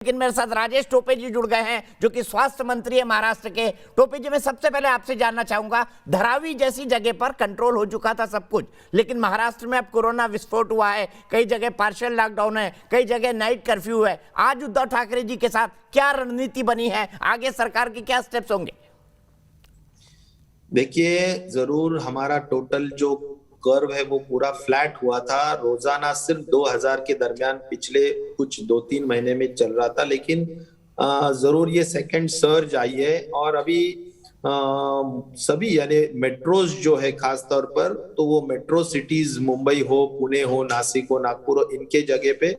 लेकिन मेरे साथ राजेश टोपे जी जुड़ गए हैं जो कि स्वास्थ्य मंत्री है महाराष्ट्र के। टोपे जी, मैं सबसे पहले आपसे जानना चाहूंगा, धारावी जैसी जगह पर कंट्रोल हो चुका था सब कुछ, लेकिन महाराष्ट्र में अब कोरोना विस्फोट हुआ है, कई जगह पार्शियल लॉकडाउन है, कई जगह नाइट कर्फ्यू है। आज उद्धव ठाकरे जी के साथ क्या रणनीति बनी है, आगे सरकार के क्या स्टेप्स होंगे? देखिए, जरूर हमारा टोटल जो कर्व है वो पूरा फ्लैट हुआ था। रोजाना सिर्फ 2000 के दरमियान पिछले कुछ 2-3 महीने में चल रहा था, लेकिन जरूर ये सेकंड सर्ज आई है। और अभी सभी यानी मेट्रोज जो है खास तौर पर, तो वो मेट्रो सिटीज मुंबई हो, पुणे हो, नासिक हो, नागपुर हो, इनके जगह पे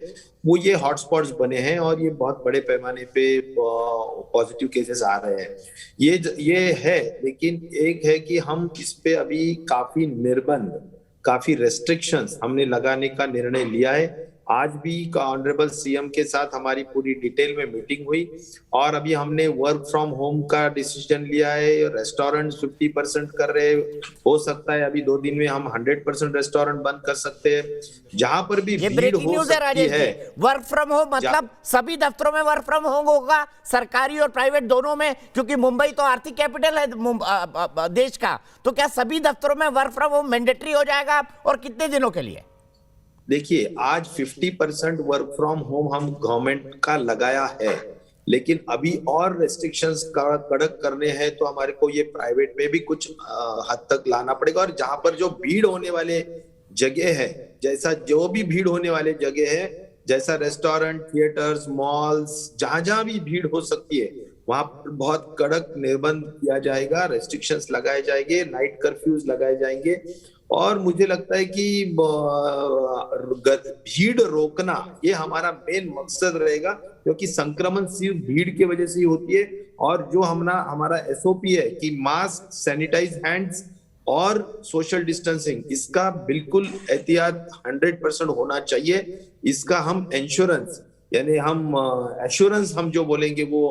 वो ये हॉटस्पॉट्स बने हैं और ये बहुत बड़े पैमाने पे पॉजिटिव केसेस आ रहे हैं। ये है, लेकिन एक है कि हम इस पे अभी काफी निर्बंध, काफी रेस्ट्रिक्शंस हमने लगाने का निर्णय लिया है। आज भी ऑनरेबल सीएम के साथ हमारी पूरी डिटेल में मीटिंग हुई और अभी हमने वर्क फ्रॉम होम का डिसीजन लिया है। रेस्टोरेंट 50% कर रहे, हो सकता है अभी 2 दिन में हम 100% रेस्टोरेंट बंद कर सकते हैं। जहां पर भी भीड़ हो सकती है, वर्क फ्रॉम होम मतलब सभी दफ्तरों में वर्क फ्रॉम होम होगा, सरकारी और प्राइवेट दोनों में, क्योंकि मुंबई तो आर्थिक कैपिटल है देश का। तो क्या सभी दफ्तरों में वर्क फ्रॉम होम मैंडेटरी हो जाएगा और कितने दिनों के लिए? देखिए, आज 50% वर्क फ्रॉम होम हम गवर्नमेंट का लगाया है, लेकिन अभी और रेस्ट्रिक्शंस कड़क करने हैं तो हमारे को ये प्राइवेट में भी कुछ हद तक लाना पड़ेगा। और जहां पर जो भीड़ होने वाले जगह है, जैसा जो भी भीड़ होने वाले जगह है, जैसा रेस्टोरेंट, थिएटर्स, मॉल्स, जहां जहां भी भीड़ हो सकती है वहां पर बहुत कड़क निर्बंध किया जाएगा, रेस्ट्रिक्शंस लगाए जाएंगे, नाइट कर्फ्यूज लगाए जाएंगे। और मुझे लगता है कि भीड़ रोकना ये हमारा मेन मकसद रहेगा, क्योंकि संक्रमण सिर्फ भीड़ की वजह से ही होती है। और जो हमारा एसओपी है कि मास्क, सैनिटाइज हैंड्स और सोशल डिस्टेंसिंग, इसका बिल्कुल एहतियात 100% होना चाहिए। इसका हम इंश्योरेंस यानी हम एश्योरेंस हम जो बोलेंगे वो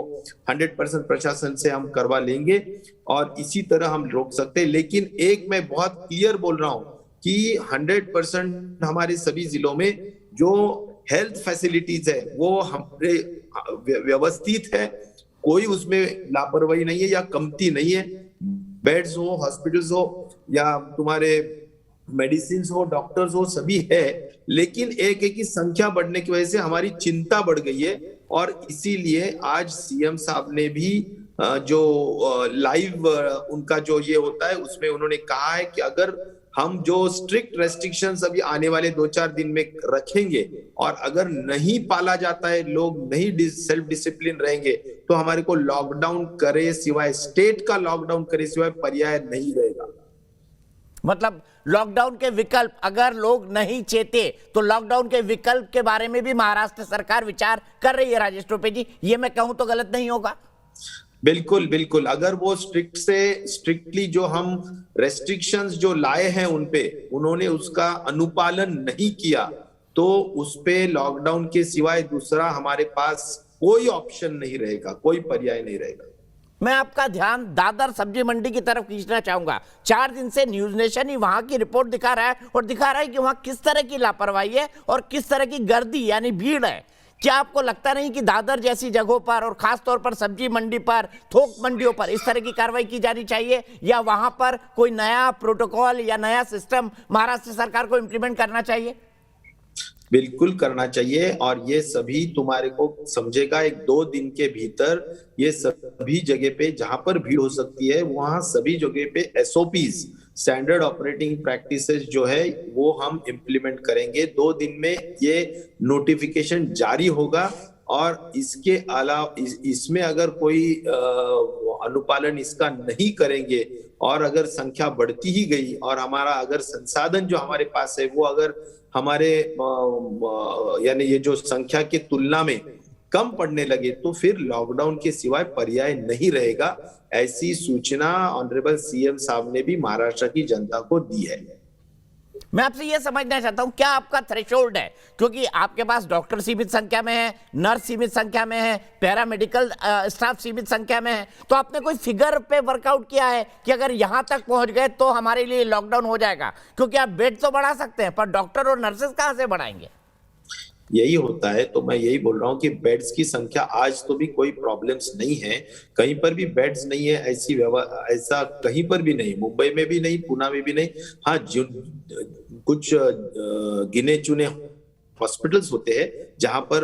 100% प्रशासन से हम करवा लेंगे और इसी तरह हम रोक सकते हैं। लेकिन एक मैं बहुत क्लियर बोल रहा हूं कि 100% हमारे सभी जिलों में जो हेल्थ फैसिलिटीज है वो हमारे व्यवस्थित है, कोई उसमें लापरवाही नहीं है या कमती नहीं है। बेड्स हो, हॉस्पिटल्स हो या तुम्हारे मेडिसिन हो, डॉक्टर्स हो, सभी है। लेकिन एक है कि संख्या बढ़ने की वजह से हमारी चिंता बढ़ गई है और इसीलिए आज सीएम साहब ने भी जो लाइव उनका जो ये होता है उसमें उन्होंने कहा है कि अगर हम जो स्ट्रिक्ट रेस्ट्रिक्शंस अभी आने वाले 2-4 दिन में रखेंगे और अगर नहीं पाला जाता है, लोग नहीं सेल्फ डिसिप्लिन रहेंगे, तो हमारे को लॉकडाउन करे सिवाय, स्टेट का लॉकडाउन करे सिवाय पर्याय नहीं रहेगा। मतलब लॉकडाउन के विकल्प, अगर लोग नहीं चेते तो लॉकडाउन के विकल्प के बारे में भी महाराष्ट्र सरकार विचार कर रही है। राजेश टोपे जी, ये मैं कहूं तो गलत नहीं होगा? बिल्कुल बिल्कुल, अगर वो स्ट्रिक्टली जो हम रेस्ट्रिक्शंस जो लाए हैं उनपे उन्होंने उसका अनुपालन नहीं किया तो उस पे लॉकडाउन के सिवाय दूसरा हमारे पास कोई ऑप्शन नहीं रहेगा, कोई पर्याय नहीं रहेगा। मैं आपका ध्यान दादर सब्जी मंडी की तरफ खींचना चाहूंगा। 4 दिन से न्यूज नेशन ही वहां की रिपोर्ट दिखा रहा है और दिखा रहा है कि वहां किस तरह की लापरवाही है और किस तरह की गर्दी यानी भीड़ है। क्या आपको लगता नहीं कि दादर जैसी जगहों पर और खास तौर पर सब्जी मंडी पर, थोक मंडियों पर इस तरह की कार्रवाई की जानी चाहिए, या वहां पर कोई नया प्रोटोकॉल या नया सिस्टम महाराष्ट्र सरकार को इंप्लीमेंट करना चाहिए? बिल्कुल करना चाहिए और ये सभी तुम्हारे को समझेगा 1-2 दिन के भीतर ये सभी जगह पे जहां पर भीड़ हो सकती है वहां सभी जगह पे एसओपीज, स्टैंडर्ड ऑपरेटिंग प्रैक्टिसेस जो है वो हम इम्प्लीमेंट करेंगे। 2 दिन में ये नोटिफिकेशन जारी होगा और इसके अलावा इसमें अगर कोई अनुपालन इसका नहीं करेंगे और अगर संख्या बढ़ती ही गई और हमारा अगर संसाधन जो हमारे पास है वो अगर हमारे यानी ये जो संख्या की तुलना में कम पड़ने लगे तो फिर लॉकडाउन के सिवाय पर्याय नहीं रहेगा। ऐसी सूचना ऑनरेबल सीएम साहब ने भी महाराष्ट्र की जनता को दी है। मैं आपसे यह समझना चाहता हूं, क्या आपका थ्रेशोल्ड है, क्योंकि आपके पास डॉक्टर सीमित संख्या में है, नर्स सीमित संख्या में है, पैरामेडिकल स्टाफ सीमित संख्या में है, तो आपने कोई फिगर पे वर्कआउट किया है कि अगर यहां तक पहुंच गए तो हमारे लिए लॉकडाउन हो जाएगा? क्योंकि आप बेड तो बढ़ा सकते हैं पर डॉक्टर और नर्सेस कहां से बढ़ाएंगे? यही होता है। तो मैं यही बोल रहा हूँ कि बेड्स की संख्या आज तो भी कोई प्रॉब्लम्स नहीं है, कहीं पर भी बेड्स नहीं है, ऐसा कहीं पर भी नहीं, मुंबई में भी नहीं, पुणे में भी नहीं। हाँ, जो कुछ गिने चुने हॉस्पिटल्स होते हैं जहां पर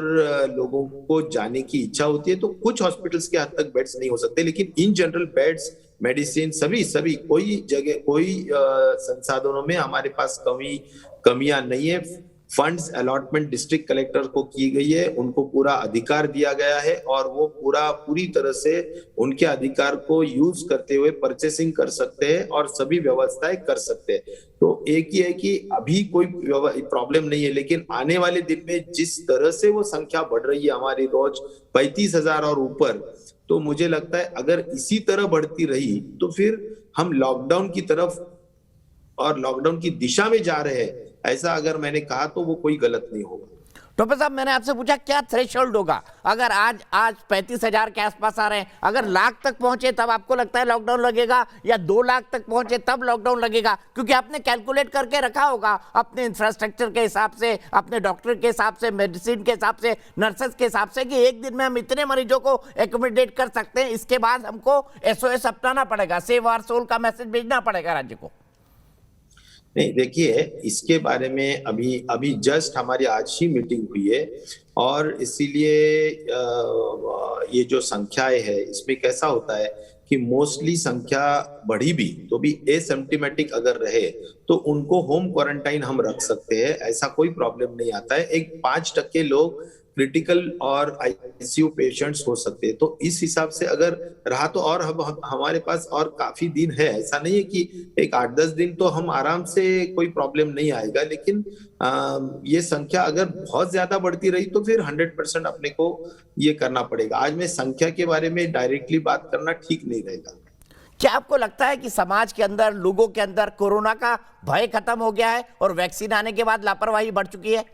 लोगों को जाने की इच्छा होती है, तो कुछ हॉस्पिटल्स के हद तक बेड्स नहीं हो सकते, लेकिन इन जनरल बेड्स, मेडिसिन, सभी सभी कोई जगह कोई संसाधनों में हमारे पास कमियां नहीं है। फंड्स अलॉटमेंट डिस्ट्रिक्ट कलेक्टर को की गई है, उनको पूरा अधिकार दिया गया है और वो पूरी तरह से उनके अधिकार को यूज करते हुए परचेसिंग कर सकते हैं और सभी व्यवस्थाएं कर सकते हैं। तो एक ही है कि अभी कोई प्रॉब्लम नहीं है, लेकिन आने वाले दिन में जिस तरह से वो संख्या बढ़ रही है हमारी, रोज 35,000 और ऊपर, तो मुझे लगता है अगर इसी तरह बढ़ती रही तो फिर हम लॉकडाउन की तरफ और लॉकडाउन की दिशा में जा रहे हैं, ऐसा अगर मैंने कहा तो वो कोई गलत नहीं होगा। टोपे साहब, मैंने आपसे पूछा क्या थ्रेशोल्ड होगा, अगर आज 35,000 के आसपास आ रहे हैं, अगर लाख तक पहुंचे तब आपको लगता है लॉकडाउन लगेगा, या 2 लाख तक पहुंचे तब लॉकडाउन लगेगा? क्योंकि आपने कैलकुलेट करके रखा होगा अपने इंफ्रास्ट्रक्चर के हिसाब से, अपने डॉक्टर के हिसाब से, मेडिसिन के हिसाब से, नर्सेस के हिसाब से, कि एक दिन में हम इतने मरीजों को एकोमोडेट कर सकते हैं, इसके बाद हमको SOS अपनाना पड़ेगा, सेव आवर सोल का मैसेज भेजना पड़ेगा राज्य को। नहीं, देखिए, इसके बारे में अभी जस्ट हमारी आज ही मीटिंग हुई है और इसीलिए ये जो संख्याएं है इसमें कैसा होता है कि मोस्टली संख्या बढ़ी भी तो भी एसिम्प्टोमेटिक अगर रहे तो उनको होम क्वारंटाइन हम रख सकते हैं, ऐसा कोई प्रॉब्लम नहीं आता है। एक 5% लोग क्रिटिकल और ICU पेशेंट्स हो सकते हैं, तो इस हिसाब से अगर रहा तो और हमारे पास और काफी दिन है, ऐसा नहीं है कि एक 8-10 दिन तो हम आराम से कोई प्रॉब्लम नहीं आएगा, लेकिन ये संख्या अगर बहुत ज्यादा बढ़ती रही तो फिर 100% अपने को ये करना पड़ेगा। आज में संख्या के बारे में डायरेक्टली बात करना ठीक नहीं रहेगा। क्या आपको लगता है कि समाज के अंदर, लोगों के अंदर कोरोना का भय खत्म हो गया है और वैक्सीन आने के बाद लापरवाही बढ़ चुकी है?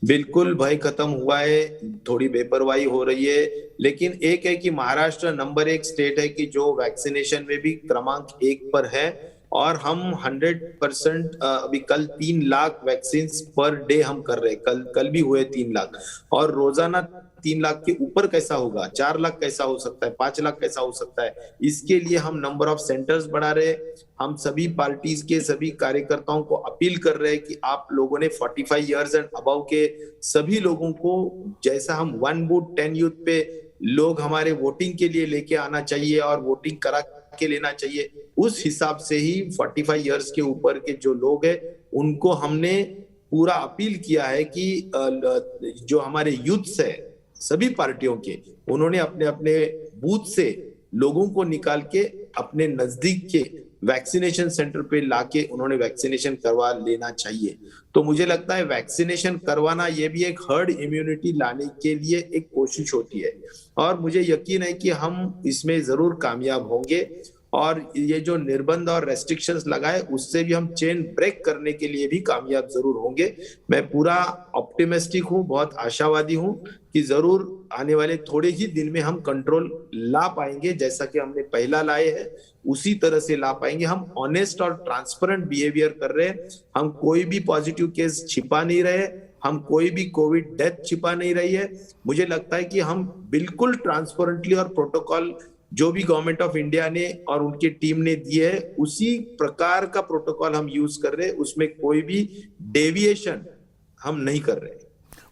बिल्कुल भय खत्म हुआ है, थोड़ी बेपरवाही हो रही है, लेकिन एक है कि महाराष्ट्र नंबर 1 स्टेट है कि जो वैक्सीनेशन में भी क्रमांक 1 पर है और हम 100% अभी कल 3 लाख वैक्सीन पर डे हम कर रहे हैं, कल भी हुए 3 लाख, और रोजाना 3 लाख के ऊपर कैसा होगा, 4 लाख कैसा हो सकता है, 5 लाख कैसा हो सकता है, इसके लिए हम नंबर ऑफ सेंटर्स बढ़ा रहे। हम सभी पार्टीज के सभी कार्यकर्ताओं को अपील कर रहे हैं कि आप लोगों ने 45 इयर्स एंड अबव के सभी लोगों को, जैसा हम 1 बूथ 10 यूथ पे लोग हमारे वोटिंग के लिए लेके आना चाहिए और वोटिंग करा के लेना चाहिए, उस हिसाब से ही 45 इयर्स के ऊपर के जो लोग हैं उनको हमने पूरा अपील किया है कि जो हमारे यूथ्स है सभी पार्टियों के, उन्होंने अपने अपने बूथ से लोगों को निकाल के अपने नजदीक के वैक्सीनेशन सेंटर पे लाके उन्होंने वैक्सीनेशन करवा लेना चाहिए। तो मुझे लगता है वैक्सीनेशन करवाना ये भी एक हर्ड इम्यूनिटी लाने के लिए एक कोशिश होती है और मुझे यकीन है कि हम इसमें जरूर कामयाब होंगे और ये जो निर्बंध और रेस्ट्रिक्शंस लगाए उससे भी हम चेन ब्रेक करने के लिए भी कामयाब जरूर होंगे। मैं पूरा ऑप्टिमिस्टिक हूँ, बहुत आशावादी हूँ कि जरूर आने वाले थोड़े ही दिन में हम कंट्रोल ला पाएंगे, जैसा कि हमने पहला लाए हैं उसी तरह से ला पाएंगे। हम ऑनेस्ट और ट्रांसपेरेंट बिहेवियर कर रहे हैं, हम कोई भी पॉजिटिव केस छिपा नहीं रहे, हम कोई भी कोविड डेथ छिपा नहीं रही है। मुझे लगता है कि हम बिल्कुल ट्रांसपेरेंटली और प्रोटोकॉल जो भी गवर्नमेंट ऑफ इंडिया ने और उनकी टीम ने दिए है उसी प्रकार का प्रोटोकॉल हम यूज कर रहे हैं, उसमें कोई भी डेविएशन हम नहीं कर रहे।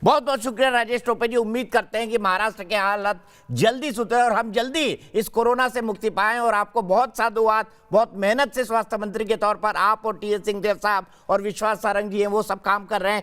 बहुत बहुत शुक्रिया राजेश टोपे जी। उम्मीद करते हैं कि महाराष्ट्र के हालात जल्दी सुधरे और हम जल्दी इस कोरोना से मुक्ति पाएं और आपको बहुत साधुवाद, बहुत मेहनत से स्वास्थ्य मंत्री के तौर पर आप और टी एस सिंहदेव साहब और विश्वास सारंग जी हैं वो सब काम कर रहे हैं